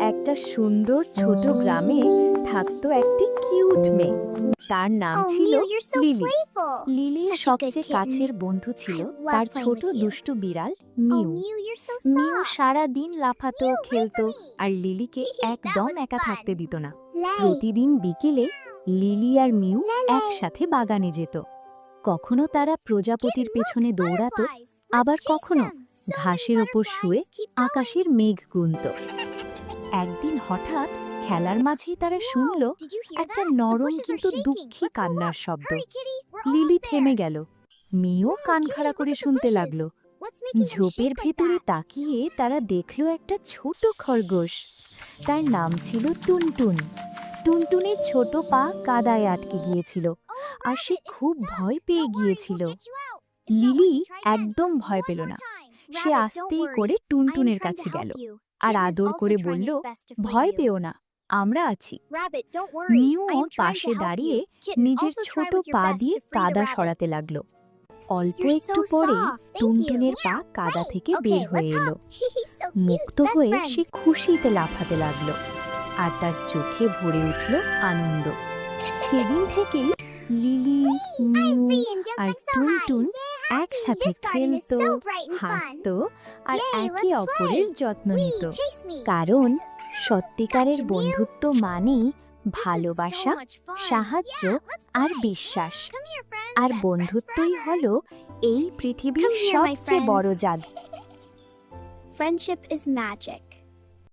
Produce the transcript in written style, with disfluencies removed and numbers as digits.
একটা সুন্দর ছোট গ্রামে থাকতো একটি কিউট মেয়ে। তার নাম Oh, ছিল Mew, you're so lily. playful. লিলির Such a good সবচেয়ে kitten. কাছের বন্ধু ছিল I love তার playing ছোট with you. দুষ্টু বিড়াল Oh, mu. Mew, you're so mu soft. সারা দিন লাফাতো, Mew, wait খেলতো for me. আর লিলিকে That একদম was একা fun. থাকতে দিত না। Lay. প্রতিদিন বিকেলে লিলি আর মিউ Lele. একসাথে বাগানে যেত। কখনো তারা প্রজাপতির Kitten, পেছনে look, দৌড়াতো, butterflies. Let's আবার chase কখনো them. So many ঘাসের ওপর butterflies. শুয়ে Keep going. আকাশের মেঘ গুনত। একদিন হঠাৎ খেলার মাঝেই তারা Whoa, শুনল did you hear একটা that? The নরম bushes are কিন্তু shaking. দুঃখী Let's go কান্নার look. শব্দ। Hurry, kitty. We're lily almost থেমে there. গেল। মিও Whoa, কান kitty, খাড়া look করে at the শুনতে bushes. লাগলো। What's making them ঝোপের shake like ভেতরে that? তাকিয়ে তারা দেখল একটা ছোট খরগোশ। তার নাম ছিল টুনটুন। টুনটুনের ছোট পা কাদায় আটকে গিয়েছিল Oh, R say rabbit, it's খুব stuck. ভয় পেয়ে Don't worry, গিয়েছিল। we'll get you out. It's not lily working. Try again. একদম ভয় One পেল more না। time. Say Rabbit, don't আস্তেই worry. করে I am টুনটুনের trying কাছে to গেল help you. R Kitten is আদর also করে trying বলল, its best to free ভয় you. পেও না, আমরা আছি। Rabbit, don't worry. মিউও I am trying পাশে to help দাঁড়িয়ে you. Kitten, নিজের also ছোট try with your পা best দিয়ে to free the কাদা rabbit. সরাতে লাগলো। অল্প You're একটু so পরেই soft. Thank you. টুনটুনের পা কাদা Wait. থেকে Okay, বের হয়ে let's এলো। hop. He's so cute. মুক্ত Best হয়ে friends. সে খুশিতে লাফাতে লাগলো আর তার চোখে ভরে উঠল আনন্দ। সেদিন থেকেই Lily, I'm mew free and jumping আর so high. টুনটুন Yeah, একসাথে this garden is খেলতো, so bright and fun. হাসতো আর Yay, একে let's অপরের play. যত্ন নিত। Wee, chase me. কারণ সত্যিকারের Gotcha, Mew. বন্ধুত্ব মানেই This is ভালোবাসা, so much fun. সাহায্য Yeah, let's আর play. বিশ্বাস। Come here, friends. R Best friends বন্ধুত্বই forever. হলো এই পৃথিবীর Come here, my সবচেয়ে বড় friends. জাদু। Friendship is magic.